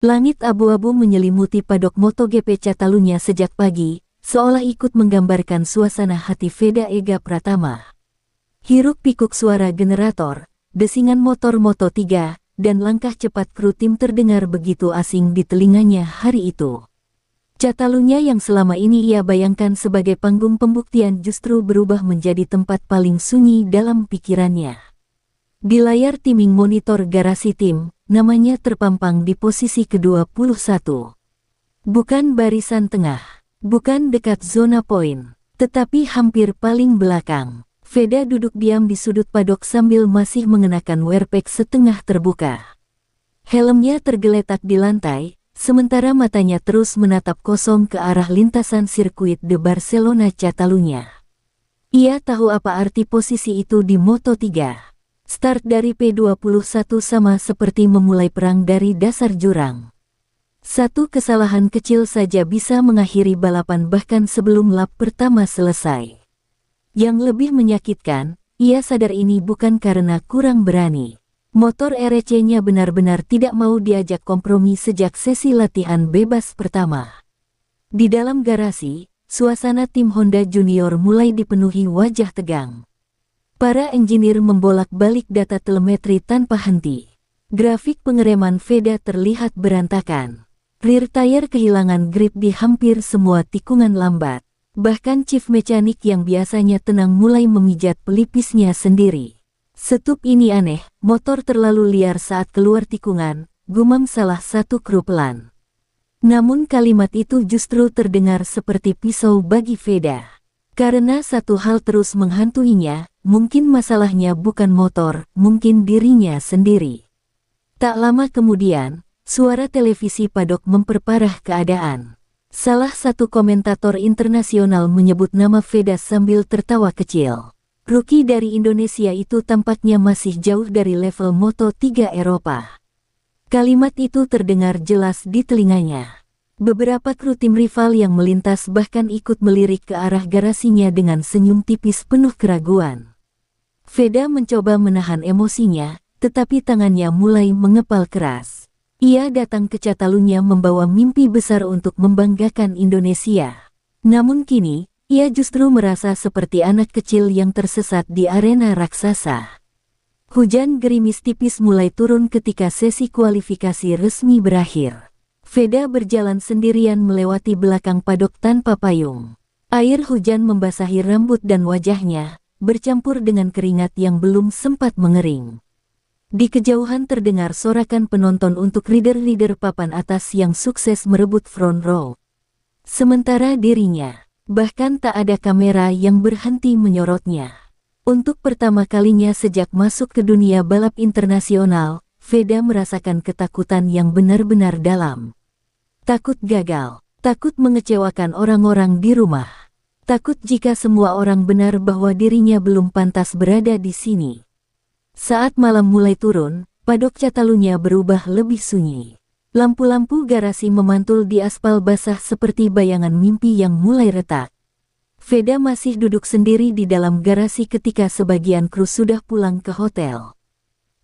Langit abu-abu menyelimuti padok MotoGP Catalunya sejak pagi, seolah ikut menggambarkan suasana hati Veda Ega Pratama. Hiruk-pikuk suara generator, desingan motor Moto3, dan langkah cepat kru tim terdengar begitu asing di telinganya hari itu. Catalunya yang selama ini ia bayangkan sebagai panggung pembuktian justru berubah menjadi tempat paling sunyi dalam pikirannya. Di layar timing monitor garasi tim, namanya terpampang di posisi ke-21. Bukan barisan tengah, bukan dekat zona poin, tetapi hampir paling belakang. Veda duduk diam di sudut padok sambil masih mengenakan wearpack setengah terbuka. Helmnya tergeletak di lantai, sementara matanya terus menatap kosong ke arah lintasan sirkuit de Barcelona Catalunya. Ia tahu apa arti posisi itu di Moto3. Start dari P21 sama seperti memulai perang dari dasar jurang. Satu kesalahan kecil saja bisa mengakhiri balapan bahkan sebelum lap pertama selesai. Yang lebih menyakitkan, ia sadar ini bukan karena kurang berani. Motor RC-nya benar-benar tidak mau diajak kompromi sejak sesi latihan bebas pertama. Di dalam garasi, suasana tim Honda Junior mulai dipenuhi wajah tegang. Para engineer membolak-balik data telemetri tanpa henti. Grafik pengereman Veda terlihat berantakan. Rear tire kehilangan grip di hampir semua tikungan lambat. Bahkan chief mekanik yang biasanya tenang mulai memijat pelipisnya sendiri. "Setup ini aneh, motor terlalu liar saat keluar tikungan," gumam salah satu kru pelan. Namun kalimat itu justru terdengar seperti pisau bagi Veda. Karena satu hal terus menghantuinya, mungkin masalahnya bukan motor, mungkin dirinya sendiri. Tak lama kemudian, suara televisi padok memperparah keadaan. Salah satu komentator internasional menyebut nama Veda sambil tertawa kecil. Rookie dari Indonesia itu tampaknya masih jauh dari level Moto3 Eropa. Kalimat itu terdengar jelas di telinganya. Beberapa kru tim rival yang melintas bahkan ikut melirik ke arah garasinya dengan senyum tipis penuh keraguan. Veda mencoba menahan emosinya, tetapi tangannya mulai mengepal keras. Ia datang ke Catalunya membawa mimpi besar untuk membanggakan Indonesia. Namun kini, ia justru merasa seperti anak kecil yang tersesat di arena raksasa. Hujan gerimis tipis mulai turun ketika sesi kualifikasi resmi berakhir. Veda berjalan sendirian melewati belakang padok tanpa payung. Air hujan membasahi rambut dan wajahnya, bercampur dengan keringat yang belum sempat mengering. Di kejauhan terdengar sorakan penonton untuk rider-rider papan atas yang sukses merebut front row. Sementara dirinya, bahkan tak ada kamera yang berhenti menyorotnya. Untuk pertama kalinya sejak masuk ke dunia balap internasional, Veda merasakan ketakutan yang benar-benar dalam. Takut gagal, takut mengecewakan orang-orang di rumah. Takut jika semua orang benar bahwa dirinya belum pantas berada di sini. Saat malam mulai turun, padok Catalunya berubah lebih sunyi. Lampu-lampu garasi memantul di aspal basah seperti bayangan mimpi yang mulai retak. Veda masih duduk sendiri di dalam garasi ketika sebagian kru sudah pulang ke hotel.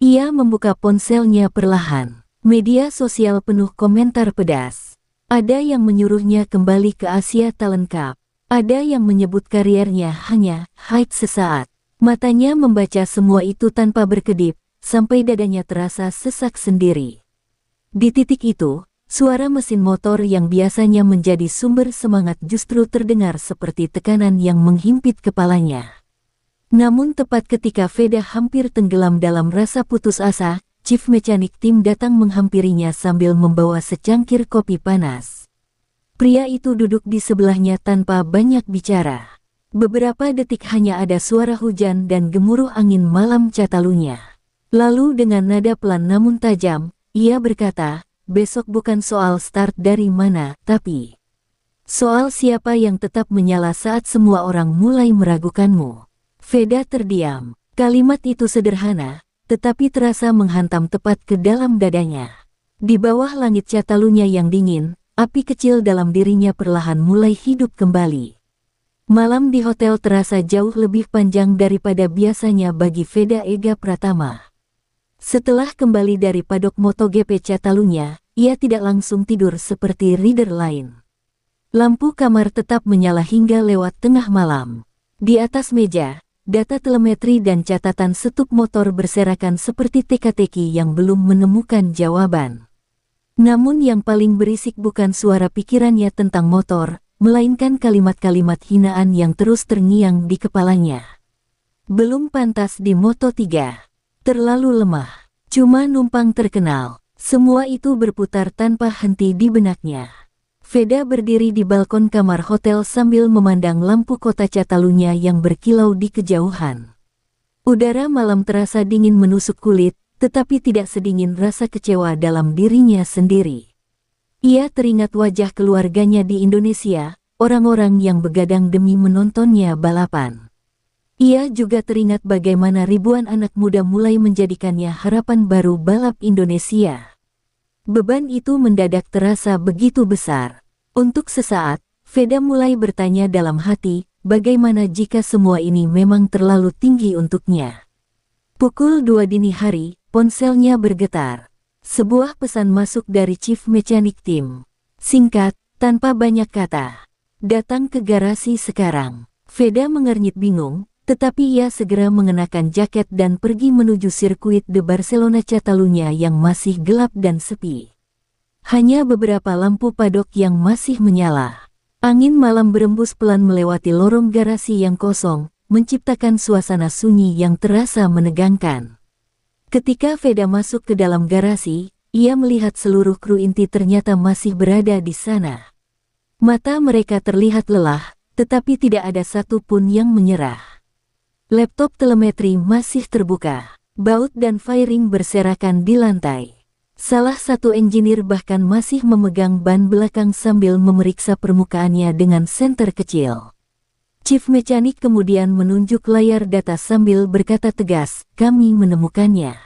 Ia membuka ponselnya perlahan. Media sosial penuh komentar pedas. Ada yang menyuruhnya kembali ke Asia Talent Cup. Ada yang menyebut kariernya hanya hype sesaat. Matanya membaca semua itu tanpa berkedip, sampai dadanya terasa sesak sendiri. Di titik itu, suara mesin motor yang biasanya menjadi sumber semangat justru terdengar seperti tekanan yang menghimpit kepalanya. Namun tepat ketika Veda hampir tenggelam dalam rasa putus asa, chief mekanik tim datang menghampirinya sambil membawa secangkir kopi panas. Pria itu duduk di sebelahnya tanpa banyak bicara. Beberapa detik hanya ada suara hujan dan gemuruh angin malam Catalunya. Lalu dengan nada pelan namun tajam, ia berkata, "Besok bukan soal start dari mana, tapi soal siapa yang tetap menyala saat semua orang mulai meragukanmu." Veda terdiam. Kalimat itu sederhana, tetapi terasa menghantam tepat ke dalam dadanya. Di bawah langit Catalunya yang dingin, api kecil dalam dirinya perlahan mulai hidup kembali. Malam di hotel terasa jauh lebih panjang daripada biasanya bagi Veda Ega Pratama. Setelah kembali dari padok MotoGP Catalunya, ia tidak langsung tidur seperti rider lain. Lampu kamar tetap menyala hingga lewat tengah malam. Di atas meja, data telemetri dan catatan setup motor berserakan seperti teka-teki yang belum menemukan jawaban. Namun yang paling berisik bukan suara pikirannya tentang motor, melainkan kalimat-kalimat hinaan yang terus terngiang di kepalanya. Belum pantas di Moto3. Terlalu lemah. Cuma numpang terkenal. Semua itu berputar tanpa henti di benaknya. Veda berdiri di balkon kamar hotel sambil memandang lampu kota Catalunya yang berkilau di kejauhan. Udara malam terasa dingin menusuk kulit, tetapi tidak sedingin rasa kecewa dalam dirinya sendiri. Ia teringat wajah keluarganya di Indonesia, orang-orang yang begadang demi menontonnya balapan. Ia juga teringat bagaimana ribuan anak muda mulai menjadikannya harapan baru balap Indonesia. Beban itu mendadak terasa begitu besar. Untuk sesaat, Veda mulai bertanya dalam hati, bagaimana jika semua ini memang terlalu tinggi untuknya. Pukul 2 dini hari, ponselnya bergetar. Sebuah pesan masuk dari Chief Mechanic Team. Singkat, tanpa banyak kata. Datang ke garasi sekarang. Veda mengernyit bingung, tetapi ia segera mengenakan jaket dan pergi menuju sirkuit de Barcelona Catalunya yang masih gelap dan sepi. Hanya beberapa lampu padok yang masih menyala. Angin malam berembus pelan melewati lorong garasi yang kosong, menciptakan suasana sunyi yang terasa menegangkan. Ketika Veda masuk ke dalam garasi, ia melihat seluruh kru inti ternyata masih berada di sana. Mata mereka terlihat lelah, tetapi tidak ada satupun yang menyerah. Laptop telemetri masih terbuka. Baut dan firing berserakan di lantai. Salah satu engineer bahkan masih memegang ban belakang sambil memeriksa permukaannya dengan senter kecil. Chief Mechanic kemudian menunjuk layar data sambil berkata tegas, "Kami menemukannya."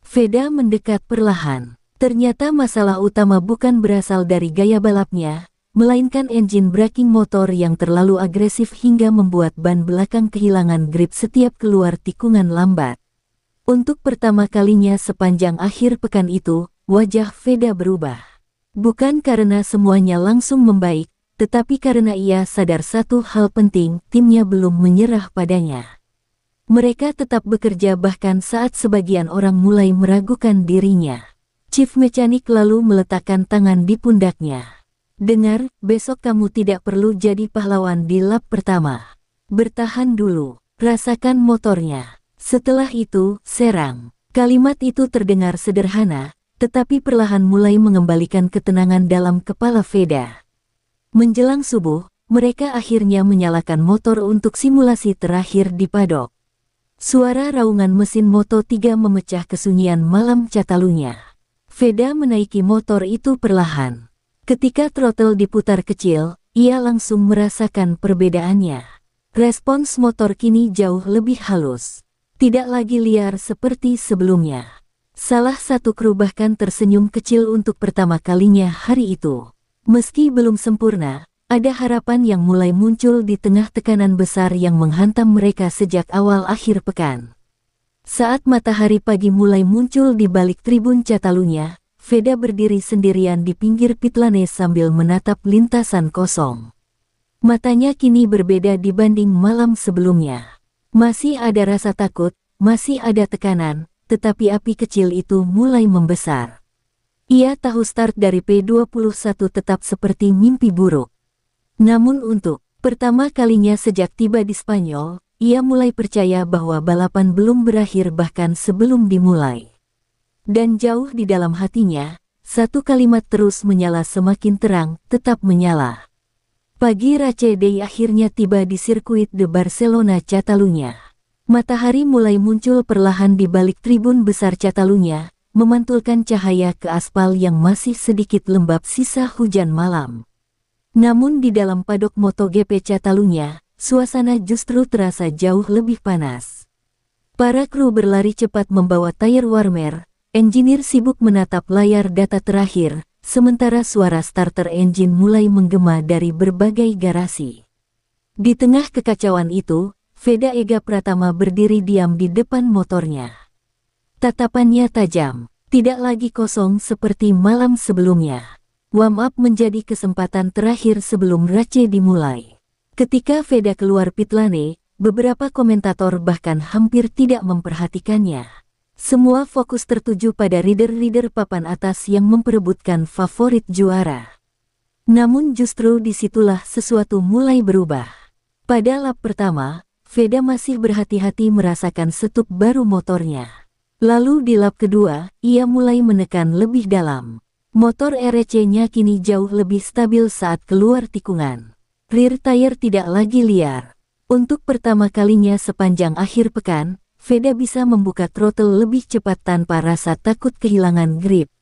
Veda mendekat perlahan. Ternyata masalah utama bukan berasal dari gaya balapnya, melainkan engine braking motor yang terlalu agresif hingga membuat ban belakang kehilangan grip setiap keluar tikungan lambat. Untuk pertama kalinya sepanjang akhir pekan itu, wajah Veda berubah. Bukan karena semuanya langsung membaik, tetapi karena ia sadar satu hal penting, timnya belum menyerah padanya. Mereka tetap bekerja bahkan saat sebagian orang mulai meragukan dirinya. Chief Mechanic lalu meletakkan tangan di pundaknya. "Dengar, besok kamu tidak perlu jadi pahlawan di lap pertama. Bertahan dulu, rasakan motornya. Setelah itu, serang." Kalimat itu terdengar sederhana, tetapi perlahan mulai mengembalikan ketenangan dalam kepala Veda. Menjelang subuh, mereka akhirnya menyalakan motor untuk simulasi terakhir di padok. Suara raungan mesin Moto3 memecah kesunyian malam Catalunya. Veda menaiki motor itu perlahan. Ketika throttle diputar kecil, ia langsung merasakan perbedaannya. Respons motor kini jauh lebih halus. Tidak lagi liar seperti sebelumnya. Salah satu kru bahkan tersenyum kecil untuk pertama kalinya hari itu. Meski belum sempurna, ada harapan yang mulai muncul di tengah tekanan besar yang menghantam mereka sejak awal akhir pekan. Saat matahari pagi mulai muncul di balik tribun Catalunya, Veda berdiri sendirian di pinggir pit lane sambil menatap lintasan kosong. Matanya kini berbeda dibanding malam sebelumnya. Masih ada rasa takut, masih ada tekanan, tetapi api kecil itu mulai membesar. Ia tahu start dari P21 tetap seperti mimpi buruk. Namun untuk pertama kalinya sejak tiba di Spanyol, ia mulai percaya bahwa balapan belum berakhir bahkan sebelum dimulai. Dan jauh di dalam hatinya, satu kalimat terus menyala semakin terang, tetap menyala. Pagi Race Day akhirnya tiba di sirkuit de Barcelona Catalunya. Matahari mulai muncul perlahan di balik tribun besar Catalunya, memantulkan cahaya ke aspal yang masih sedikit lembab sisa hujan malam. Namun di dalam padok MotoGP Catalunya, suasana justru terasa jauh lebih panas. Para kru berlari cepat membawa tayar warmer, engineer sibuk menatap layar data terakhir, sementara suara starter engine mulai menggema dari berbagai garasi. Di tengah kekacauan itu, Veda Ega Pratama berdiri diam di depan motornya. Tatapannya tajam, Tidak lagi kosong seperti malam sebelumnya. Warm up menjadi kesempatan terakhir sebelum race dimulai. Ketika Veda keluar pit lane, beberapa komentator bahkan hampir tidak memperhatikannya. Semua fokus tertuju pada rider-rider papan atas yang memperebutkan favorit juara. Namun justru disitulah sesuatu mulai berubah. Pada lap pertama, Veda masih berhati-hati merasakan setup baru motornya. Lalu di lap kedua, ia mulai menekan lebih dalam. Motor RC-nya kini jauh lebih stabil saat keluar tikungan. Rear tire tidak lagi liar. Untuk pertama kalinya sepanjang akhir pekan, Veda bisa membuka throttle lebih cepat tanpa rasa takut kehilangan grip.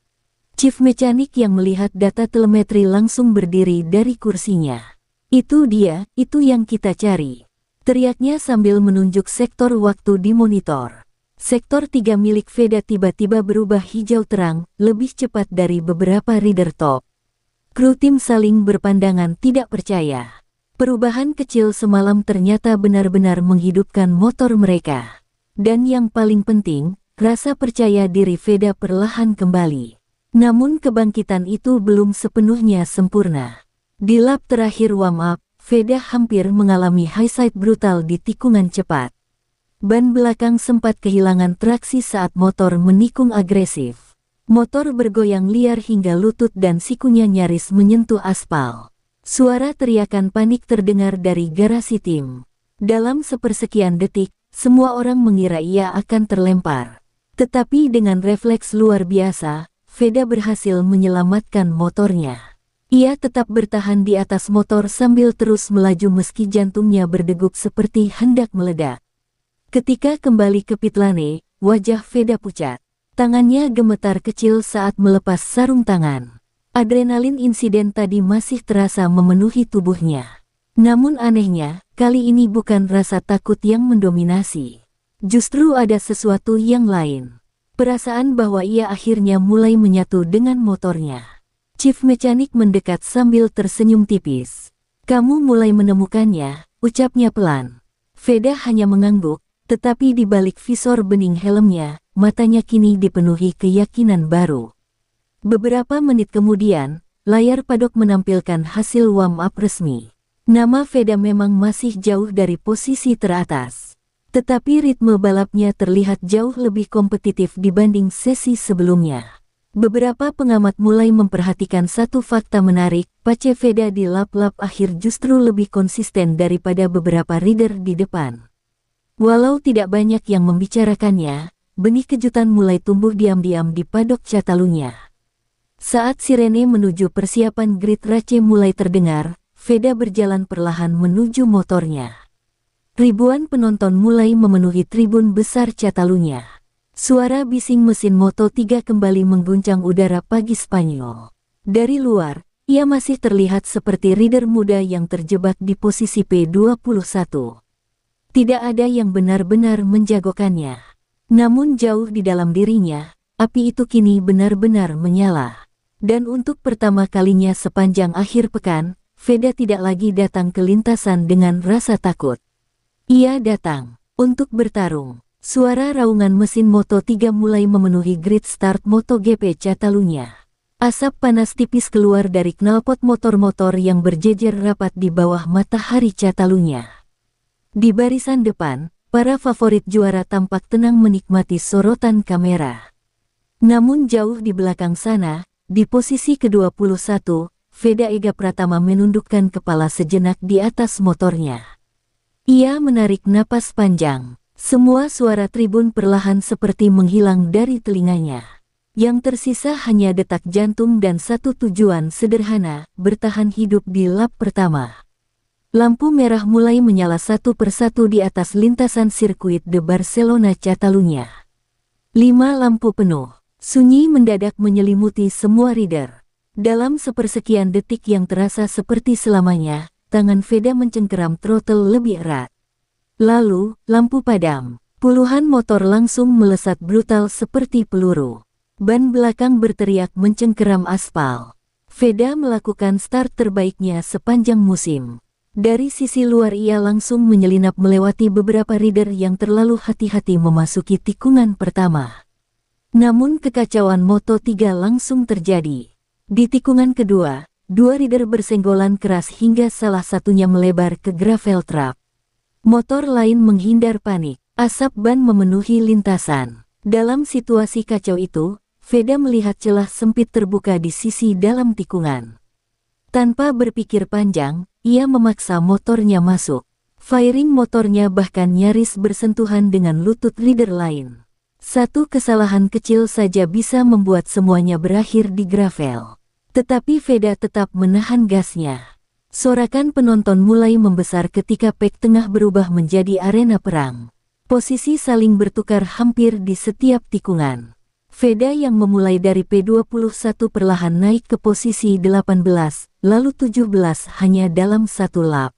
Chief Mechanic yang melihat data telemetri langsung berdiri dari kursinya. Itu dia, itu yang kita cari. Teriaknya sambil menunjuk sektor waktu di monitor. Sektor 3 milik Veda tiba-tiba berubah hijau terang, lebih cepat dari beberapa rider top. Kru tim saling berpandangan tidak percaya. Perubahan kecil semalam ternyata benar-benar menghidupkan motor mereka. Dan yang paling penting, rasa percaya diri Veda perlahan kembali. Namun kebangkitan itu belum sepenuhnya sempurna. Di lap terakhir warm up, Veda hampir mengalami high side brutal di tikungan cepat. Ban belakang sempat kehilangan traksi saat motor menikung agresif. Motor bergoyang liar hingga lutut dan sikunya nyaris menyentuh aspal. Suara teriakan panik terdengar dari garasi tim. Dalam sepersekian detik, semua orang mengira ia akan terlempar. Tetapi dengan refleks luar biasa, Veda berhasil menyelamatkan motornya. Ia tetap bertahan di atas motor sambil terus melaju meski jantungnya berdegup seperti hendak meledak. Ketika kembali ke pit lane, wajah Veda pucat. Tangannya gemetar kecil saat melepas sarung tangan. Adrenalin insiden tadi masih terasa memenuhi tubuhnya. Namun anehnya, kali ini bukan rasa takut yang mendominasi. Justru ada sesuatu yang lain. Perasaan bahwa ia akhirnya mulai menyatu dengan motornya. Chief Mechanic mendekat sambil tersenyum tipis. "Kamu mulai menemukannya," ucapnya pelan. Veda hanya mengangguk, tetapi di balik visor bening helmnya, matanya kini dipenuhi keyakinan baru. Beberapa menit kemudian, layar padok menampilkan hasil warm up resmi. Nama Veda memang masih jauh dari posisi teratas. Tetapi ritme balapnya terlihat jauh lebih kompetitif dibanding sesi sebelumnya. Beberapa pengamat mulai memperhatikan satu fakta menarik, pace Veda di lap-lap akhir justru lebih konsisten daripada beberapa rider di depan. Walau tidak banyak yang membicarakannya, benih kejutan mulai tumbuh diam-diam di padok Catalunya. Saat sirene menuju persiapan grid race mulai terdengar, Veda berjalan perlahan menuju motornya. Ribuan penonton mulai memenuhi tribun besar Catalunya. Suara bising mesin Moto3 kembali mengguncang udara pagi Spanyol. Dari luar, ia masih terlihat seperti rider muda yang terjebak di posisi P21. Tidak ada yang benar-benar menjagokannya. Namun jauh di dalam dirinya, api itu kini benar-benar menyala. Dan untuk pertama kalinya sepanjang akhir pekan, Veda tidak lagi datang ke lintasan dengan rasa takut. Ia datang untuk bertarung. Suara raungan mesin Moto3 mulai memenuhi grid start MotoGP Catalunya. Asap panas tipis keluar dari knalpot motor-motor yang berjejer rapat di bawah matahari Catalunya. Di barisan depan, para favorit juara tampak tenang menikmati sorotan kamera. Namun jauh di belakang sana, di posisi ke-21, Veda Ega Pratama menundukkan kepala sejenak di atas motornya. Ia menarik napas panjang. Semua suara tribun perlahan seperti menghilang dari telinganya. Yang tersisa hanya detak jantung dan satu tujuan sederhana, bertahan hidup di lap pertama. Lampu merah mulai menyala satu persatu di atas lintasan sirkuit de Barcelona Catalunya. 5 lampu penuh. Sunyi mendadak menyelimuti semua rider. Dalam sepersekian detik yang terasa seperti selamanya, tangan Veda mencengkeram throttle lebih erat. Lalu, lampu padam. Puluhan motor langsung melesat brutal seperti peluru. Ban belakang berteriak mencengkeram aspal. Veda melakukan start terbaiknya sepanjang musim. Dari sisi luar ia langsung menyelinap melewati beberapa rider yang terlalu hati-hati memasuki tikungan pertama. Namun kekacauan Moto3 langsung terjadi. Di tikungan kedua, dua rider bersenggolan keras hingga salah satunya melebar ke gravel trap. Motor lain menghindar panik, asap ban memenuhi lintasan. Dalam situasi kacau itu, Veda melihat celah sempit terbuka di sisi dalam tikungan. Tanpa berpikir panjang, ia memaksa motornya masuk. Fairing motornya bahkan nyaris bersentuhan dengan lutut rider lain. Satu kesalahan kecil saja bisa membuat semuanya berakhir di gravel. Tetapi Veda tetap menahan gasnya. Sorakan penonton mulai membesar ketika pek tengah berubah menjadi arena perang. Posisi saling bertukar hampir di setiap tikungan. Veda yang memulai dari P21 perlahan naik ke posisi 18, lalu 17 hanya dalam satu lap.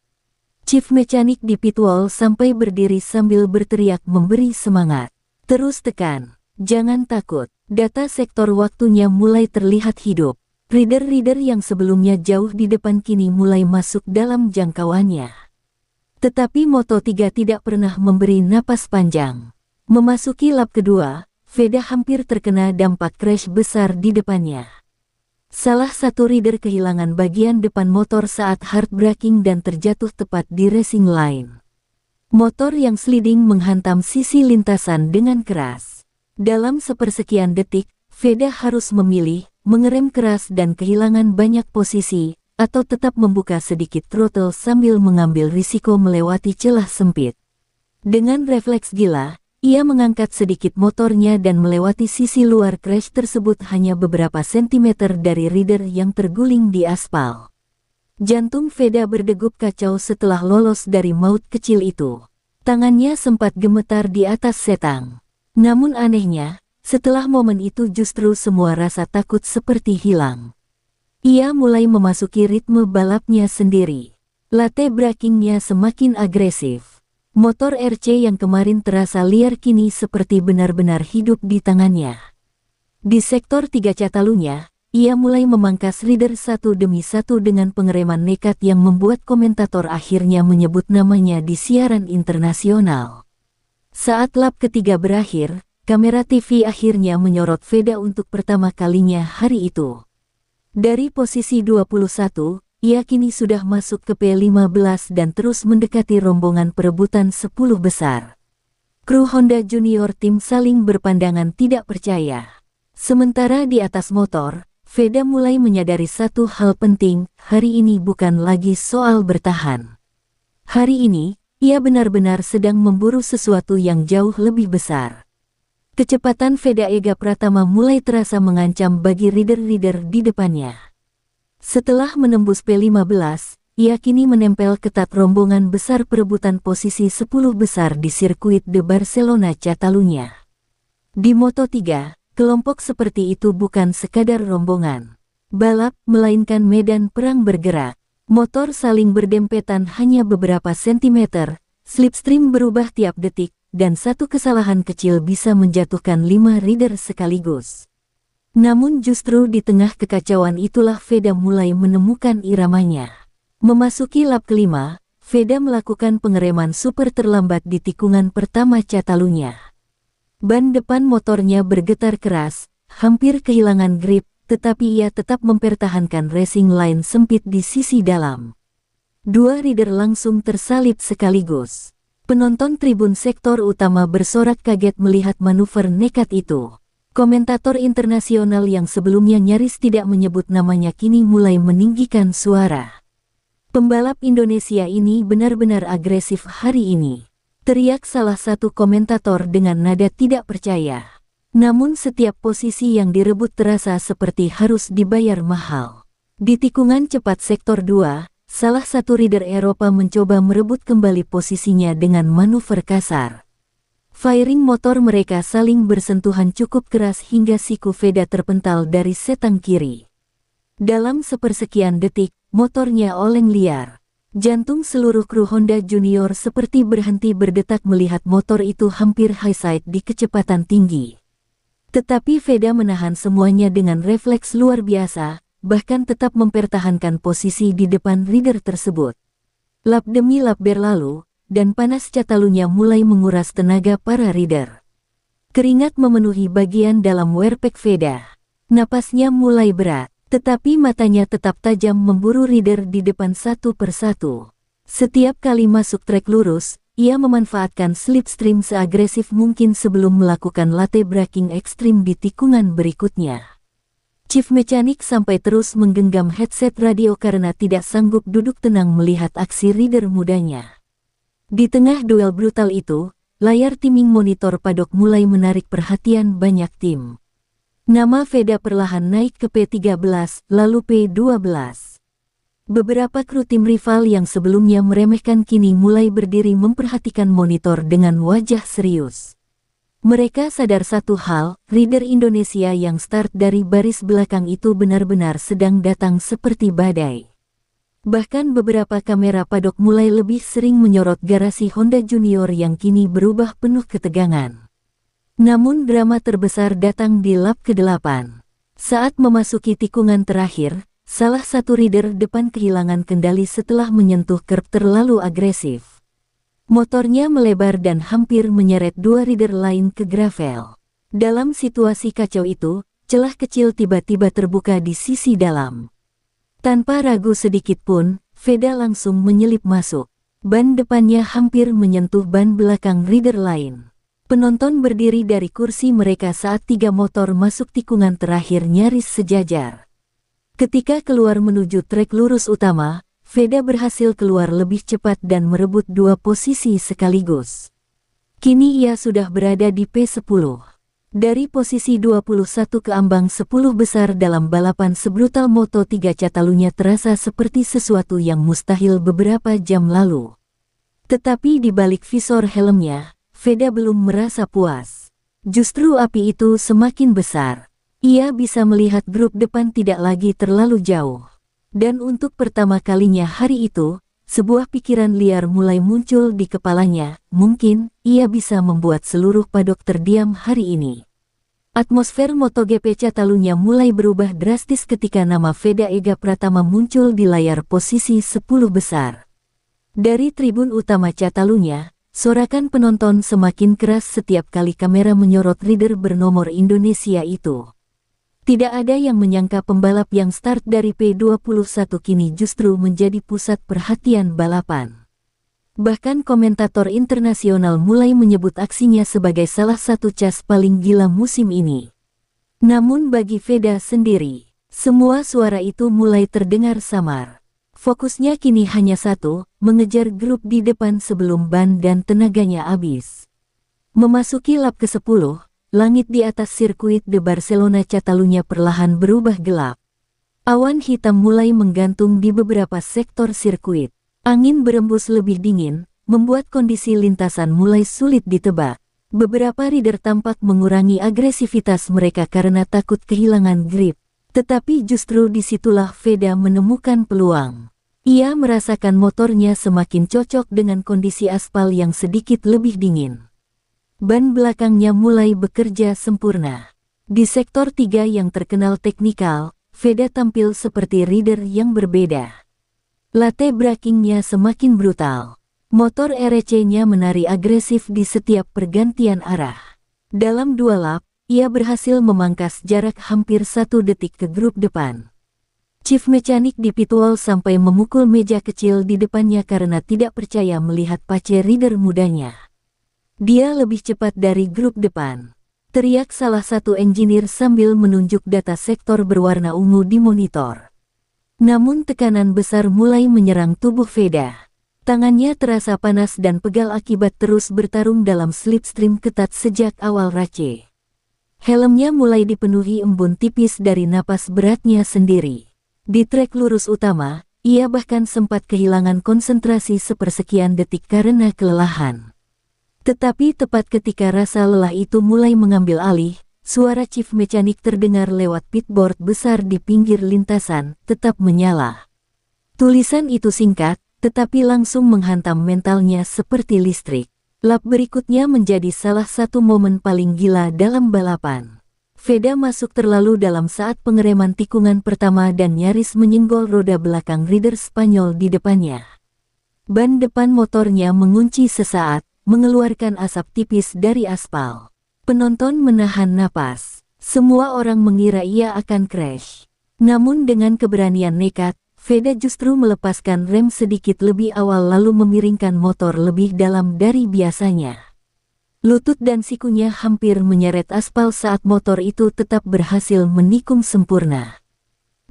Chief Mechanic di pitwall sampai berdiri sambil berteriak memberi semangat. Terus tekan, jangan takut. Data sektor waktunya mulai terlihat hidup. Rider-rider yang sebelumnya jauh di depan kini mulai masuk dalam jangkauannya. Tetapi Moto3 tidak pernah memberi napas panjang. Memasuki lap kedua, Veda hampir terkena dampak crash besar di depannya. Salah satu rider kehilangan bagian depan motor saat hard braking dan terjatuh tepat di racing line. Motor yang sliding menghantam sisi lintasan dengan keras. Dalam sepersekian detik, Veda harus memilih, mengerem keras dan kehilangan banyak posisi, atau tetap membuka sedikit throttle sambil mengambil risiko melewati celah sempit. Dengan refleks gila, ia mengangkat sedikit motornya dan melewati sisi luar crash tersebut hanya beberapa sentimeter dari rider yang terguling di aspal. Jantung Veda berdegup kacau setelah lolos dari maut kecil itu. Tangannya sempat gemetar di atas setang. Namun anehnya, setelah momen itu justru semua rasa takut seperti hilang. Ia mulai memasuki ritme balapnya sendiri. Latte brakingnya semakin agresif. Motor RC yang kemarin terasa liar kini seperti benar-benar hidup di tangannya. Di sektor 3 Catalunya, ia mulai memangkas rider satu demi satu dengan pengereman nekat yang membuat komentator akhirnya menyebut namanya di siaran internasional. Saat lap ketiga berakhir, kamera TV akhirnya menyorot Veda untuk pertama kalinya hari itu. Dari posisi 21, ia kini sudah masuk ke P15 dan terus mendekati rombongan perebutan 10 besar. Kru Honda Junior tim saling berpandangan tidak percaya. Sementara di atas motor, Veda mulai menyadari satu hal penting, hari ini bukan lagi soal bertahan. Hari ini, ia benar-benar sedang memburu sesuatu yang jauh lebih besar. Kecepatan Veda Ega Pratama mulai terasa mengancam bagi rider-rider di depannya. Setelah menembus P15, ia kini menempel ketat rombongan besar perebutan posisi 10 besar di sirkuit de Barcelona Catalunya. Di Moto3, kelompok seperti itu bukan sekadar rombongan balap, melainkan medan perang bergerak. Motor saling berdempetan hanya beberapa sentimeter, slipstream berubah tiap detik, dan satu kesalahan kecil bisa menjatuhkan 5 rider sekaligus. Namun justru di tengah kekacauan itulah Veda mulai menemukan iramanya. Memasuki lap kelima, Veda melakukan pengereman super terlambat di tikungan pertama Catalunya. Ban depan motornya bergetar keras, hampir kehilangan grip, tetapi ia tetap mempertahankan racing line sempit di sisi dalam. Dua rider langsung tersalip sekaligus. Penonton tribun sektor utama bersorak kaget melihat manuver nekat itu. Komentator internasional yang sebelumnya nyaris tidak menyebut namanya kini mulai meninggikan suara. Pembalap Indonesia ini benar-benar agresif hari ini, teriak salah satu komentator dengan nada tidak percaya. Namun setiap posisi yang direbut terasa seperti harus dibayar mahal. Di tikungan cepat sektor 2, salah satu rider Eropa mencoba merebut kembali posisinya dengan manuver kasar. Fairing motor mereka saling bersentuhan cukup keras hingga siku Veda terpental dari setang kiri. Dalam sepersekian detik, motornya oleng liar. Jantung seluruh kru Honda Junior seperti berhenti berdetak melihat motor itu hampir high side di kecepatan tinggi. Tetapi Veda menahan semuanya dengan refleks luar biasa, bahkan tetap mempertahankan posisi di depan rider tersebut. Lap demi lap berlalu, dan panas Catalunya mulai menguras tenaga para rider. Keringat memenuhi bagian dalam wearpack Veda. Napasnya mulai berat, tetapi matanya tetap tajam memburu rider di depan satu persatu. Setiap kali masuk trek lurus, ia memanfaatkan slipstream seagresif mungkin sebelum melakukan latte braking ekstrim di tikungan berikutnya. Chief Mechanic sampai terus menggenggam headset radio karena tidak sanggup duduk tenang melihat aksi rider mudanya. Di tengah duel brutal itu, layar timing monitor paddock mulai menarik perhatian banyak tim. Nama Veda perlahan naik ke P13, lalu P12. Beberapa kru tim rival yang sebelumnya meremehkan kini mulai berdiri memperhatikan monitor dengan wajah serius. Mereka sadar satu hal, rider Indonesia yang start dari baris belakang itu benar-benar sedang datang seperti badai. Bahkan beberapa kamera paddock mulai lebih sering menyorot garasi Honda Junior yang kini berubah penuh ketegangan. Namun drama terbesar datang di lap ke-8. Saat memasuki tikungan terakhir, salah satu rider depan kehilangan kendali setelah menyentuh curb terlalu agresif. Motornya melebar dan hampir menyeret dua rider lain ke gravel. Dalam situasi kacau itu, celah kecil tiba-tiba terbuka di sisi dalam. Tanpa ragu sedikit pun, Veda langsung menyelip masuk. Ban depannya hampir menyentuh ban belakang rider lain. Penonton berdiri dari kursi mereka saat tiga motor masuk tikungan terakhir nyaris sejajar. Ketika keluar menuju trek lurus utama, Veda berhasil keluar lebih cepat dan merebut dua posisi sekaligus. Kini ia sudah berada di P10. Dari posisi 21 ke ambang 10 besar dalam balapan sebrutal Moto3 Catalunya terasa seperti sesuatu yang mustahil beberapa jam lalu. Tetapi di balik visor helmnya, Veda belum merasa puas. Justru api itu semakin besar. Ia bisa melihat grup depan tidak lagi terlalu jauh. Dan untuk pertama kalinya hari itu, sebuah pikiran liar mulai muncul di kepalanya, mungkin ia bisa membuat seluruh paddock terdiam hari ini. Atmosfer MotoGP Catalunya mulai berubah drastis ketika nama Veda Ega Pratama muncul di layar posisi 10 besar. Dari tribun utama Catalunya, sorakan penonton semakin keras setiap kali kamera menyorot rider bernomor Indonesia itu. Tidak ada yang menyangka pembalap yang start dari P21 kini justru menjadi pusat perhatian balapan. Bahkan komentator internasional mulai menyebut aksinya sebagai salah satu cas paling gila musim ini. Namun bagi Veda sendiri, semua suara itu mulai terdengar samar. Fokusnya kini hanya satu, mengejar grup di depan sebelum ban dan tenaganya habis. Memasuki lap ke-10, langit di atas sirkuit de Barcelona Catalunya perlahan berubah gelap. Awan hitam mulai menggantung di beberapa sektor sirkuit. Angin berembus lebih dingin, membuat kondisi lintasan mulai sulit ditebak. Beberapa rider tampak mengurangi agresivitas mereka karena takut kehilangan grip. Tetapi justru disitulah Veda menemukan peluang. Ia merasakan motornya semakin cocok dengan kondisi aspal yang sedikit lebih dingin. Ban belakangnya mulai bekerja sempurna. Di sektor 3 yang terkenal teknikal, Veda tampil seperti rider yang berbeda. Latte brakingnya semakin brutal. Motor RC-nya menari agresif di setiap pergantian arah. Dalam 2 lap, ia berhasil memangkas jarak hampir 1 detik ke grup depan. Chief Mechanic di pitwall sampai memukul meja kecil di depannya karena tidak percaya melihat pace rider mudanya. Dia lebih cepat dari grup depan, teriak salah satu engineer sambil menunjuk data sektor berwarna ungu di monitor. Namun tekanan besar mulai menyerang tubuh Veda. Tangannya terasa panas dan pegal akibat terus bertarung dalam slipstream ketat sejak awal race. Helmnya mulai dipenuhi embun tipis dari napas beratnya sendiri. Di trek lurus utama, ia bahkan sempat kehilangan konsentrasi sepersekian detik karena kelelahan. Tetapi tepat ketika rasa lelah itu mulai mengambil alih, suara Chief Mechanic terdengar lewat pitboard besar di pinggir lintasan, tetap menyala. Tulisan itu singkat, tetapi langsung menghantam mentalnya seperti listrik. Lap berikutnya menjadi salah satu momen paling gila dalam balapan. Veda masuk terlalu dalam saat pengereman tikungan pertama dan nyaris menyenggol roda belakang rider Spanyol di depannya. Ban depan motornya mengunci sesaat, mengeluarkan asap tipis dari aspal. Penonton menahan napas. Semua orang mengira ia akan crash. Namun dengan keberanian nekat, Veda justru melepaskan rem sedikit lebih awal lalu memiringkan motor lebih dalam dari biasanya. Lutut dan sikunya hampir menyeret aspal saat motor itu tetap berhasil menikung sempurna.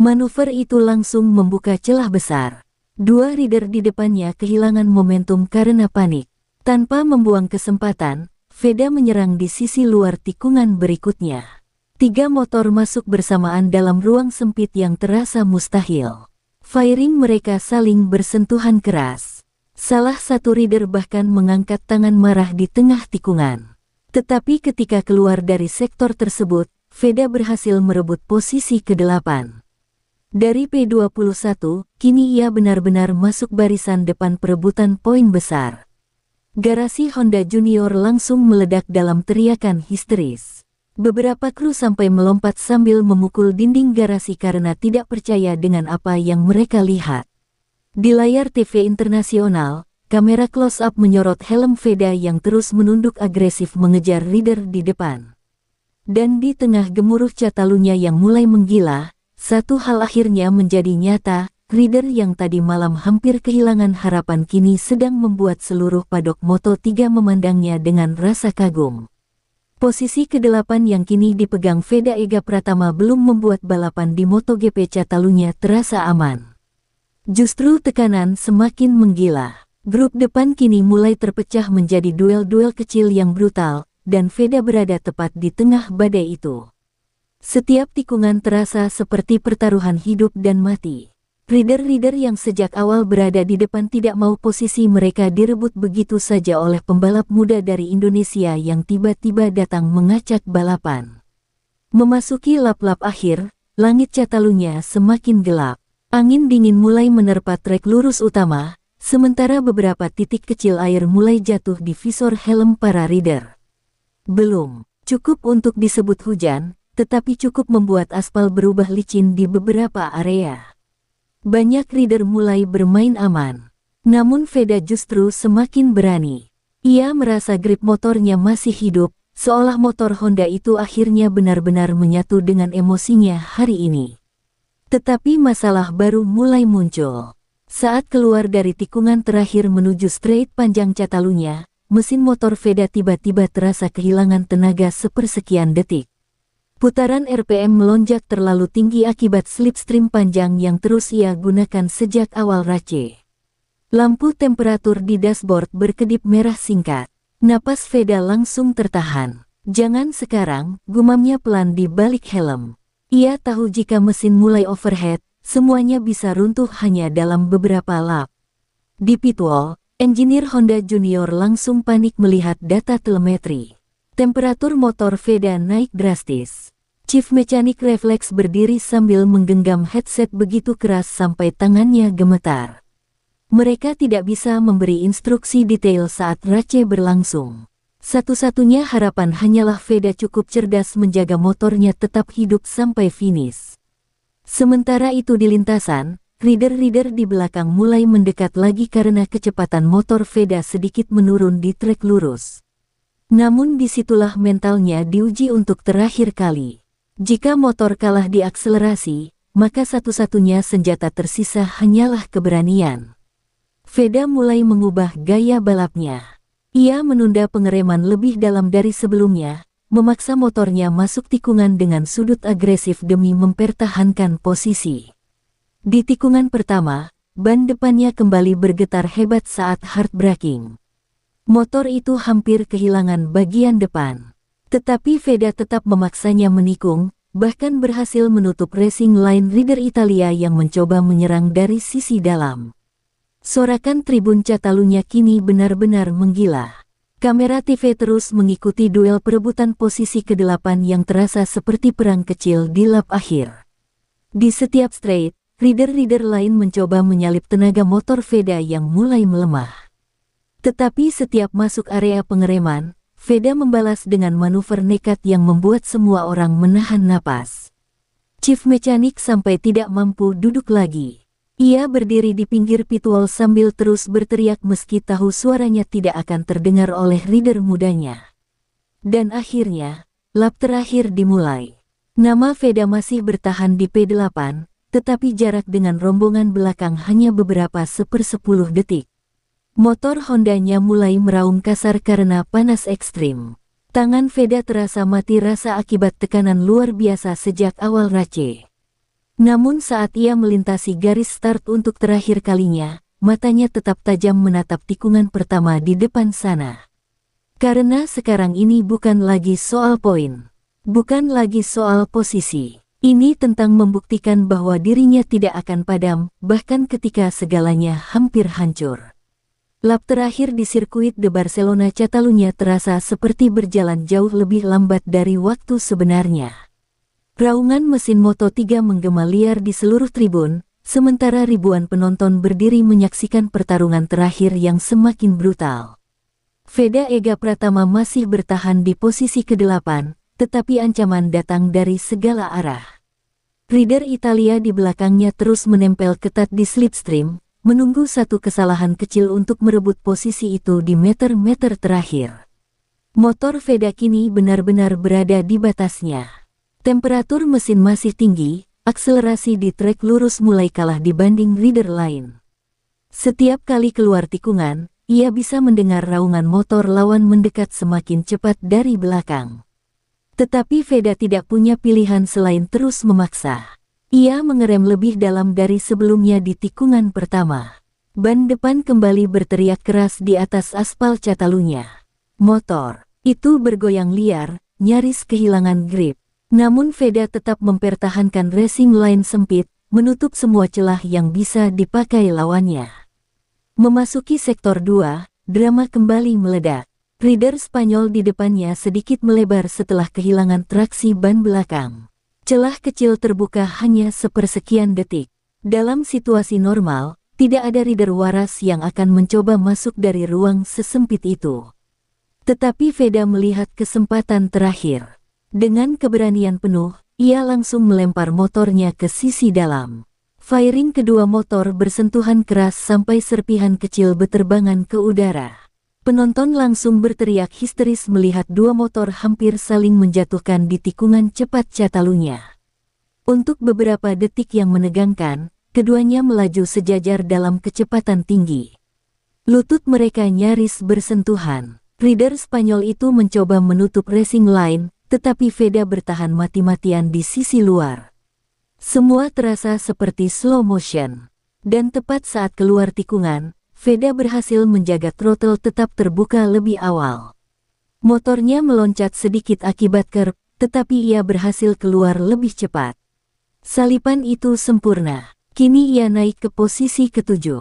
Manuver itu langsung membuka celah besar. Dua rider di depannya kehilangan momentum karena panik. Tanpa membuang kesempatan, Veda menyerang di sisi luar tikungan berikutnya. 3 motor masuk bersamaan dalam ruang sempit yang terasa mustahil. Firing mereka saling bersentuhan keras. Salah satu rider bahkan mengangkat tangan marah di tengah tikungan. Tetapi ketika keluar dari sektor tersebut, Veda berhasil merebut posisi ke-8. Dari P21, kini ia benar-benar masuk barisan depan perebutan poin besar. Garasi Honda Junior langsung meledak dalam teriakan histeris. Beberapa kru sampai melompat sambil memukul dinding garasi karena tidak percaya dengan apa yang mereka lihat. Di layar TV internasional, kamera close-up menyorot helm Veda yang terus menunduk agresif mengejar rider di depan. Dan di tengah gemuruh Catalunya yang mulai menggila, satu hal akhirnya menjadi nyata, rider yang tadi malam hampir kehilangan harapan kini sedang membuat seluruh padok Moto3 memandangnya dengan rasa kagum. Posisi ke-8 yang kini dipegang Veda Ega Pratama belum membuat balapan di MotoGP Catalunya terasa aman. Justru tekanan semakin menggila. Grup depan kini mulai terpecah menjadi duel-duel kecil yang brutal, dan Veda berada tepat di tengah badai itu. Setiap tikungan terasa seperti pertaruhan hidup dan mati. Rider-rider yang sejak awal berada di depan tidak mau posisi mereka direbut begitu saja oleh pembalap muda dari Indonesia yang tiba-tiba datang mengacak balapan. Memasuki lap-lap akhir, langit Catalunya semakin gelap. Angin dingin mulai menerpa trek lurus utama, sementara beberapa titik kecil air mulai jatuh di visor helm para rider. Belum cukup untuk disebut hujan, tetapi cukup membuat aspal berubah licin di beberapa area. Banyak rider mulai bermain aman. Namun Veda justru semakin berani. Ia merasa grip motornya masih hidup, seolah motor Honda itu akhirnya benar-benar menyatu dengan emosinya hari ini. Tetapi masalah baru mulai muncul. Saat keluar dari tikungan terakhir menuju straight panjang Catalunya, mesin motor Veda tiba-tiba terasa kehilangan tenaga sepersekian detik. Putaran RPM melonjak terlalu tinggi akibat slipstream panjang yang terus ia gunakan sejak awal race. Lampu temperatur di dashboard berkedip merah singkat. Napas Veda langsung tertahan. "Jangan sekarang," gumamnya pelan di balik helm. Ia tahu jika mesin mulai overheat, semuanya bisa runtuh hanya dalam beberapa lap. Di pitwall, engineer Honda Junior langsung panik melihat data telemetri. Temperatur motor Veda naik drastis. Chief Mechanic refleks berdiri sambil menggenggam headset begitu keras sampai tangannya gemetar. Mereka tidak bisa memberi instruksi detail saat race berlangsung. Satu-satunya harapan hanyalah Veda cukup cerdas menjaga motornya tetap hidup sampai finish. Sementara itu di lintasan, rider-rider di belakang mulai mendekat lagi karena kecepatan motor Veda sedikit menurun di trek lurus. Namun disitulah mentalnya diuji untuk terakhir kali. Jika motor kalah di akselerasi, maka satu-satunya senjata tersisa hanyalah keberanian. Veda mulai mengubah gaya balapnya. Ia menunda pengereman lebih dalam dari sebelumnya, memaksa motornya masuk tikungan dengan sudut agresif demi mempertahankan posisi. Di tikungan pertama, ban depannya kembali bergetar hebat saat hard braking. Motor itu hampir kehilangan bagian depan. Tetapi Veda tetap memaksanya menikung, bahkan berhasil menutup racing line rider Italia yang mencoba menyerang dari sisi dalam. Sorakan tribun Catalunya kini benar-benar menggila. Kamera TV terus mengikuti duel perebutan posisi ke-8 yang terasa seperti perang kecil di lap akhir. Di setiap straight, rider-rider lain mencoba menyalip tenaga motor Veda yang mulai melemah. Tetapi setiap masuk area pengereman, Veda membalas dengan manuver nekat yang membuat semua orang menahan napas. Chief Mechanic sampai tidak mampu duduk lagi. Ia berdiri di pinggir pitwall sambil terus berteriak meski tahu suaranya tidak akan terdengar oleh rider mudanya. Dan akhirnya, lap terakhir dimulai. Nama Veda masih bertahan di P8, tetapi jarak dengan rombongan belakang hanya beberapa 1/10 detik. Motor Hondanya mulai meraung kasar karena panas ekstrim. Tangan Veda terasa mati rasa akibat tekanan luar biasa sejak awal race. Namun saat ia melintasi garis start untuk terakhir kalinya, matanya tetap tajam menatap tikungan pertama di depan sana. Karena sekarang ini bukan lagi soal poin. Bukan lagi soal posisi. Ini tentang membuktikan bahwa dirinya tidak akan padam, bahkan ketika segalanya hampir hancur. Lap terakhir di sirkuit de Barcelona Catalunya terasa seperti berjalan jauh lebih lambat dari waktu sebenarnya. Raungan mesin Moto3 menggema liar di seluruh tribun, sementara ribuan penonton berdiri menyaksikan pertarungan terakhir yang semakin brutal. Veda Ega Pratama masih bertahan di posisi ke-8, tetapi ancaman datang dari segala arah. Rider Italia di belakangnya terus menempel ketat di slipstream, menunggu satu kesalahan kecil untuk merebut posisi itu di meter-meter terakhir. Motor Veda kini benar-benar berada di batasnya. Temperatur mesin masih tinggi, akselerasi di trek lurus mulai kalah dibanding rider lain. Setiap kali keluar tikungan, ia bisa mendengar raungan motor lawan mendekat semakin cepat dari belakang. Tetapi Veda tidak punya pilihan selain terus memaksa. Ia mengerem lebih dalam dari sebelumnya di tikungan pertama. Ban depan kembali berteriak keras di atas aspal Catalunya. Motor itu bergoyang liar, nyaris kehilangan grip. Namun Veda tetap mempertahankan racing line sempit, menutup semua celah yang bisa dipakai lawannya. Memasuki sektor 2, drama kembali meledak. Rider Spanyol di depannya sedikit melebar setelah kehilangan traksi ban belakang. Celah kecil terbuka hanya sepersekian detik. Dalam situasi normal, tidak ada rider waras yang akan mencoba masuk dari ruang sesempit itu. Tetapi Veda melihat kesempatan terakhir. Dengan keberanian penuh, ia langsung melempar motornya ke sisi dalam. Firing kedua motor bersentuhan keras sampai serpihan kecil beterbangan ke udara. Penonton langsung berteriak histeris melihat dua motor hampir saling menjatuhkan di tikungan cepat Catalunya. Untuk beberapa detik yang menegangkan, keduanya melaju sejajar dalam kecepatan tinggi. Lutut mereka nyaris bersentuhan. Rider Spanyol itu mencoba menutup racing line, tetapi Veda bertahan mati-matian di sisi luar. Semua terasa seperti slow motion. Dan tepat saat keluar tikungan, Veda berhasil menjaga throttle tetap terbuka lebih awal. Motornya meloncat sedikit akibat kerb, tetapi ia berhasil keluar lebih cepat. Salipan itu sempurna. Kini ia naik ke posisi ke-7.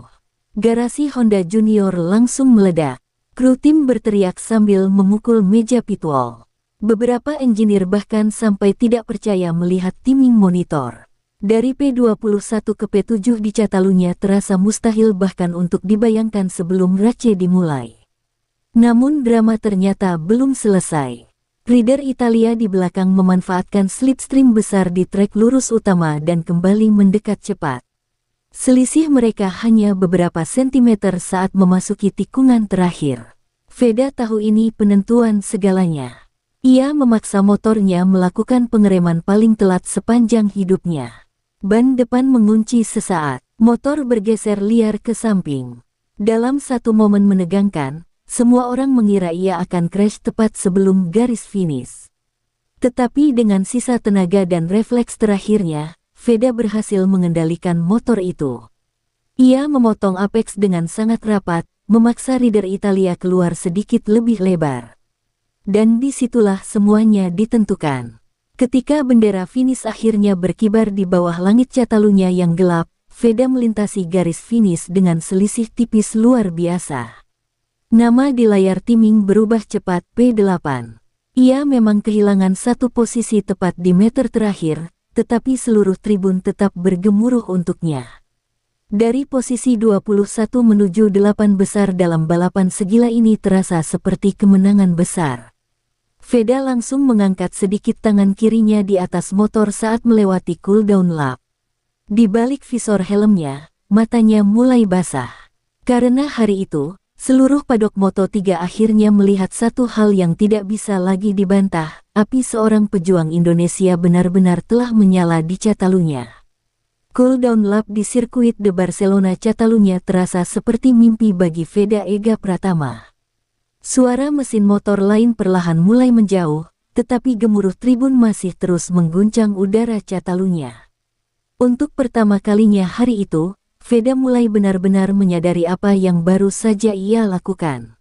Garasi Honda Junior langsung meledak. Kru tim berteriak sambil memukul meja pitwall. Beberapa engineer bahkan sampai tidak percaya melihat timing monitor. Dari P21 ke P7 di Catalunya terasa mustahil bahkan untuk dibayangkan sebelum race dimulai. Namun drama ternyata belum selesai. Rider Italia di belakang memanfaatkan slipstream besar di trek lurus utama dan kembali mendekat cepat. Selisih mereka hanya beberapa sentimeter saat memasuki tikungan terakhir. Veda tahu ini penentuan segalanya. Ia memaksa motornya melakukan pengereman paling telat sepanjang hidupnya. Ban depan mengunci sesaat, motor bergeser liar ke samping. Dalam satu momen menegangkan, semua orang mengira ia akan crash tepat sebelum garis finish. Tetapi dengan sisa tenaga dan refleks terakhirnya, Veda berhasil mengendalikan motor itu. Ia memotong apex dengan sangat rapat, memaksa rider Italia keluar sedikit lebih lebar. Dan disitulah semuanya ditentukan. Ketika bendera finish akhirnya berkibar di bawah langit Catalunya yang gelap, Veda melintasi garis finish dengan selisih tipis luar biasa. Nama di layar timing berubah cepat P8. Ia memang kehilangan satu posisi tepat di meter terakhir, tetapi seluruh tribun tetap bergemuruh untuknya. Dari posisi 21 menuju 8 besar dalam balapan segila ini terasa seperti kemenangan besar. Veda langsung mengangkat sedikit tangan kirinya di atas motor saat melewati cooldown lap. Di balik visor helmnya, matanya mulai basah. Karena hari itu, seluruh padok Moto3 akhirnya melihat satu hal yang tidak bisa lagi dibantah, api seorang pejuang Indonesia benar-benar telah menyala di Catalunya. Cooldown lap di sirkuit de Barcelona Catalunya terasa seperti mimpi bagi Veda Ega Pratama. Suara mesin motor lain perlahan mulai menjauh, tetapi gemuruh tribun masih terus mengguncang udara Catalunya. Untuk pertama kalinya hari itu, Veda mulai benar-benar menyadari apa yang baru saja ia lakukan.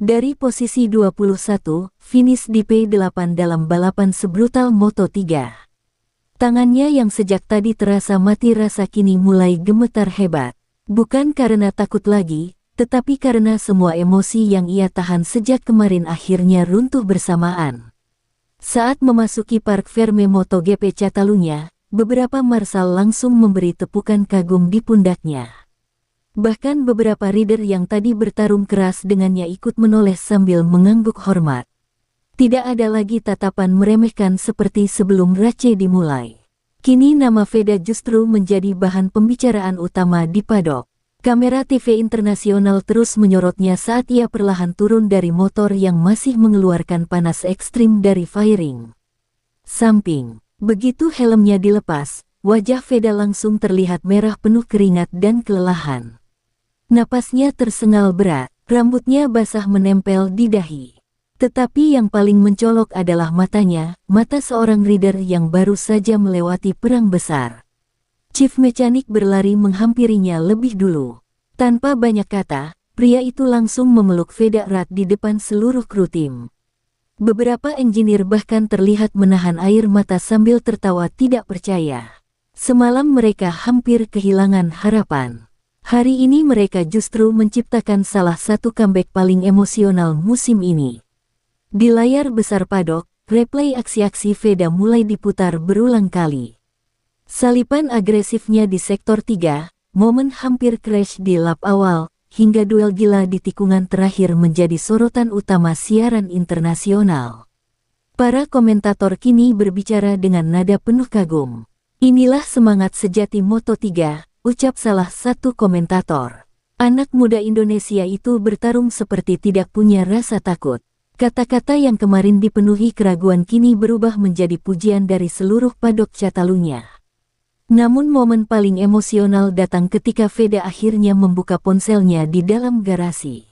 Dari posisi 21, finish di P8 dalam balapan sebrutal Moto3. Tangannya yang sejak tadi terasa mati rasa kini mulai gemetar hebat. Bukan karena takut lagi, tetapi karena semua emosi yang ia tahan sejak kemarin akhirnya runtuh bersamaan. Saat memasuki Parc Ferme MotoGP Catalunya, beberapa marsal langsung memberi tepukan kagum di pundaknya. Bahkan beberapa rider yang tadi bertarung keras dengannya ikut menoleh sambil mengangguk hormat. Tidak ada lagi tatapan meremehkan seperti sebelum race dimulai. Kini nama Veda justru menjadi bahan pembicaraan utama di padok. Kamera TV internasional terus menyorotnya saat ia perlahan turun dari motor yang masih mengeluarkan panas ekstrim dari firing. Samping, begitu helmnya dilepas, wajah Veda langsung terlihat merah penuh keringat dan kelelahan. Napasnya tersengal berat, rambutnya basah menempel di dahi. Tetapi yang paling mencolok adalah matanya, mata seorang rider yang baru saja melewati perang besar. Chief Mechanic berlari menghampirinya lebih dulu. Tanpa banyak kata, pria itu langsung memeluk Veda erat di depan seluruh kru tim. Beberapa engineer bahkan terlihat menahan air mata sambil tertawa tidak percaya. Semalam mereka hampir kehilangan harapan. Hari ini mereka justru menciptakan salah satu comeback paling emosional musim ini. Di layar besar padok, replay aksi-aksi Veda mulai diputar berulang kali. Salipan agresifnya di sektor 3, momen hampir crash di lap awal, hingga duel gila di tikungan terakhir menjadi sorotan utama siaran internasional. Para komentator kini berbicara dengan nada penuh kagum. Inilah semangat sejati Moto3, ucap salah satu komentator. Anak muda Indonesia itu bertarung seperti tidak punya rasa takut. Kata-kata yang kemarin dipenuhi keraguan kini berubah menjadi pujian dari seluruh padok Catalunya. Namun momen paling emosional datang ketika Veda akhirnya membuka ponselnya di dalam garasi.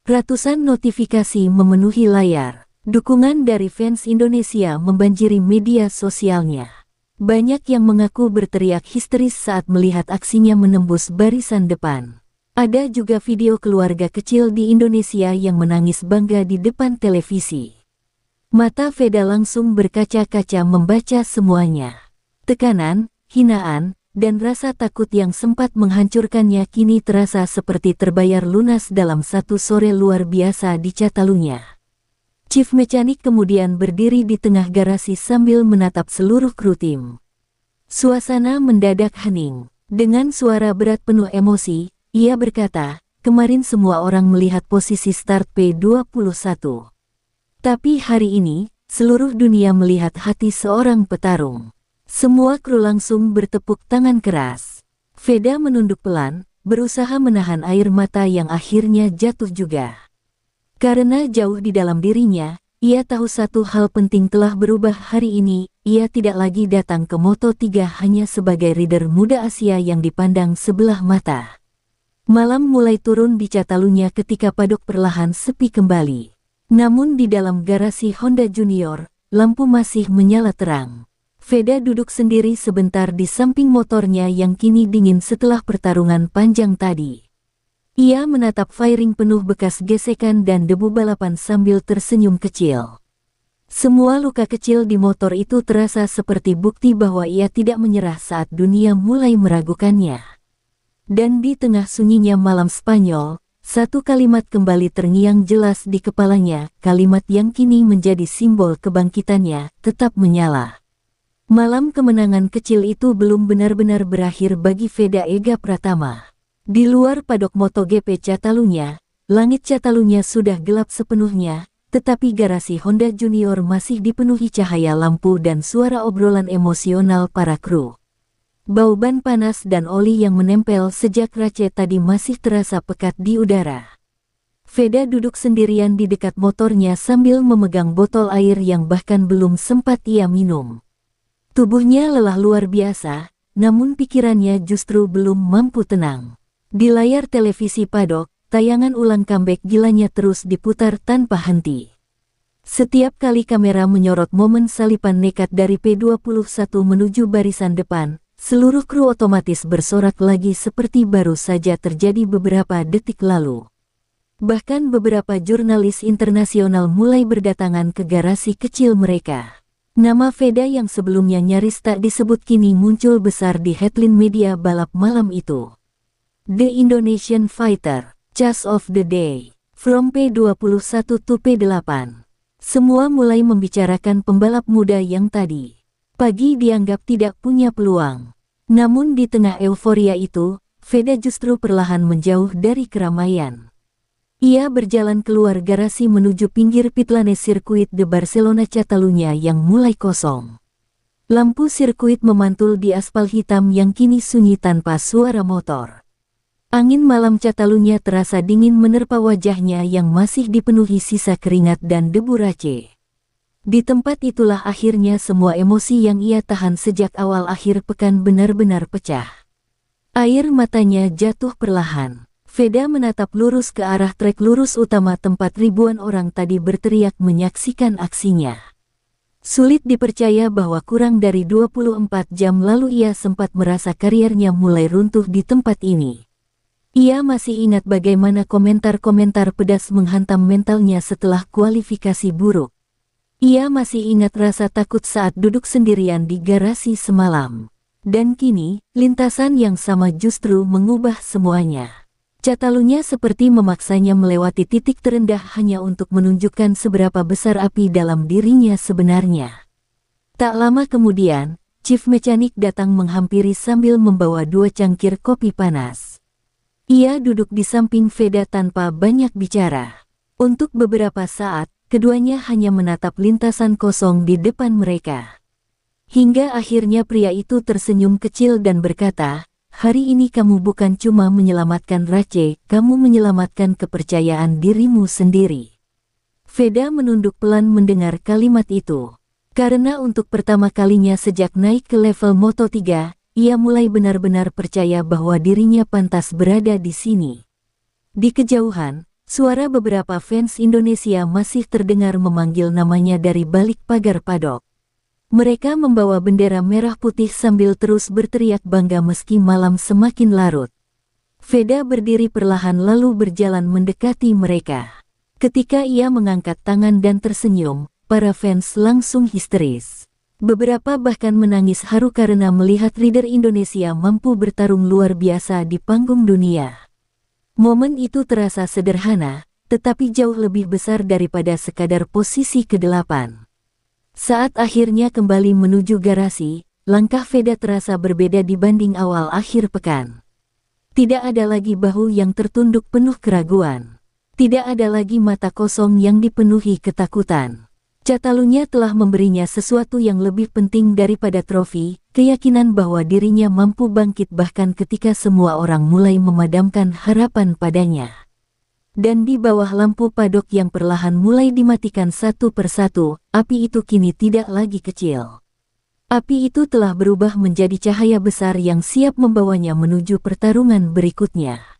Ratusan notifikasi memenuhi layar. Dukungan dari fans Indonesia membanjiri media sosialnya. Banyak yang mengaku berteriak histeris saat melihat aksinya menembus barisan depan. Ada juga video keluarga kecil di Indonesia yang menangis bangga di depan televisi. Mata Veda langsung berkaca-kaca membaca semuanya. Tekanan, hinaan, dan rasa takut yang sempat menghancurkannya kini terasa seperti terbayar lunas dalam satu sore luar biasa di Catalunya. Chief Mechanic kemudian berdiri di tengah garasi sambil menatap seluruh kru tim. Suasana mendadak hening. Dengan suara berat penuh emosi, ia berkata, kemarin semua orang melihat posisi start P21. Tapi hari ini, seluruh dunia melihat hati seorang petarung. Semua kru langsung bertepuk tangan keras. Veda menunduk pelan, berusaha menahan air mata yang akhirnya jatuh juga. Karena jauh di dalam dirinya, ia tahu satu hal penting telah berubah hari ini, ia tidak lagi datang ke Moto3 hanya sebagai rider muda Asia yang dipandang sebelah mata. Malam mulai turun di Catalunya ketika padok perlahan sepi kembali. Namun di dalam garasi Honda Junior, lampu masih menyala terang. Veda duduk sendiri sebentar di samping motornya yang kini dingin setelah pertarungan panjang tadi. Ia menatap firing penuh bekas gesekan dan debu balapan sambil tersenyum kecil. Semua luka kecil di motor itu terasa seperti bukti bahwa ia tidak menyerah saat dunia mulai meragukannya. Dan di tengah sunyinya malam Spanyol, satu kalimat kembali terngiang jelas di kepalanya, kalimat yang kini menjadi simbol kebangkitannya, tetap menyala. Malam kemenangan kecil itu belum benar-benar berakhir bagi Veda Ega Pratama. Di luar padok MotoGP Catalunya, langit Catalunya sudah gelap sepenuhnya, tetapi garasi Honda Junior masih dipenuhi cahaya lampu dan suara obrolan emosional para kru. Bau ban panas dan oli yang menempel sejak race tadi masih terasa pekat di udara. Veda duduk sendirian di dekat motornya sambil memegang botol air yang bahkan belum sempat ia minum. Tubuhnya lelah luar biasa, namun pikirannya justru belum mampu tenang. Di layar televisi Paddock, tayangan ulang comeback gilanya terus diputar tanpa henti. Setiap kali kamera menyorot momen salipan nekat dari P21 menuju barisan depan, seluruh kru otomatis bersorak lagi seperti baru saja terjadi beberapa detik lalu. Bahkan beberapa jurnalis internasional mulai berdatangan ke garasi kecil mereka. Nama Veda yang sebelumnya nyaris tak disebut kini muncul besar di headline media balap malam itu. The Indonesian Fighter, Chase of the Day, from P21 to P8. Semua mulai membicarakan pembalap muda yang tadi pagi dianggap tidak punya peluang. Namun di tengah euforia itu, Veda justru perlahan menjauh dari keramaian. Ia berjalan keluar garasi menuju pinggir pitlane sirkuit de Barcelona Catalunya yang mulai kosong. Lampu sirkuit memantul di aspal hitam yang kini sunyi tanpa suara motor. Angin malam Catalunya terasa dingin menerpa wajahnya yang masih dipenuhi sisa keringat dan debu race. Di tempat itulah akhirnya semua emosi yang ia tahan sejak awal akhir pekan benar-benar pecah. Air matanya jatuh perlahan. Veda menatap lurus ke arah trek lurus utama tempat ribuan orang tadi berteriak menyaksikan aksinya. Sulit dipercaya bahwa kurang dari 24 jam lalu ia sempat merasa karirnya mulai runtuh di tempat ini. Ia masih ingat bagaimana komentar-komentar pedas menghantam mentalnya setelah kualifikasi buruk. Ia masih ingat rasa takut saat duduk sendirian di garasi semalam. Dan kini, lintasan yang sama justru mengubah semuanya. Catalunya seperti memaksanya melewati titik terendah hanya untuk menunjukkan seberapa besar api dalam dirinya sebenarnya. Tak lama kemudian, Chief Mechanic datang menghampiri sambil membawa 2 cangkir kopi panas. Ia duduk di samping Veda tanpa banyak bicara. Untuk beberapa saat, keduanya hanya menatap lintasan kosong di depan mereka. Hingga akhirnya pria itu tersenyum kecil dan berkata, "Hari ini kamu bukan cuma menyelamatkan Race, kamu menyelamatkan kepercayaan dirimu sendiri." Veda menunduk pelan mendengar kalimat itu. Karena untuk pertama kalinya sejak naik ke level Moto3, ia mulai benar-benar percaya bahwa dirinya pantas berada di sini. Di kejauhan, suara beberapa fans Indonesia masih terdengar memanggil namanya dari balik pagar paddock. Mereka membawa bendera merah putih sambil terus berteriak bangga meski malam semakin larut. Veda berdiri perlahan lalu berjalan mendekati mereka. Ketika ia mengangkat tangan dan tersenyum, para fans langsung histeris. Beberapa bahkan menangis haru karena melihat rider Indonesia mampu bertarung luar biasa di panggung dunia. Momen itu terasa sederhana, tetapi jauh lebih besar daripada sekadar posisi ke-8. Saat akhirnya kembali menuju garasi, langkah Veda terasa berbeda dibanding awal akhir pekan. Tidak ada lagi bahu yang tertunduk penuh keraguan. Tidak ada lagi mata kosong yang dipenuhi ketakutan. Catalunya telah memberinya sesuatu yang lebih penting daripada trofi, keyakinan bahwa dirinya mampu bangkit bahkan ketika semua orang mulai memadamkan harapan padanya. Dan di bawah lampu paddock yang perlahan mulai dimatikan satu persatu, api itu kini tidak lagi kecil. Api itu telah berubah menjadi cahaya besar yang siap membawanya menuju pertarungan berikutnya.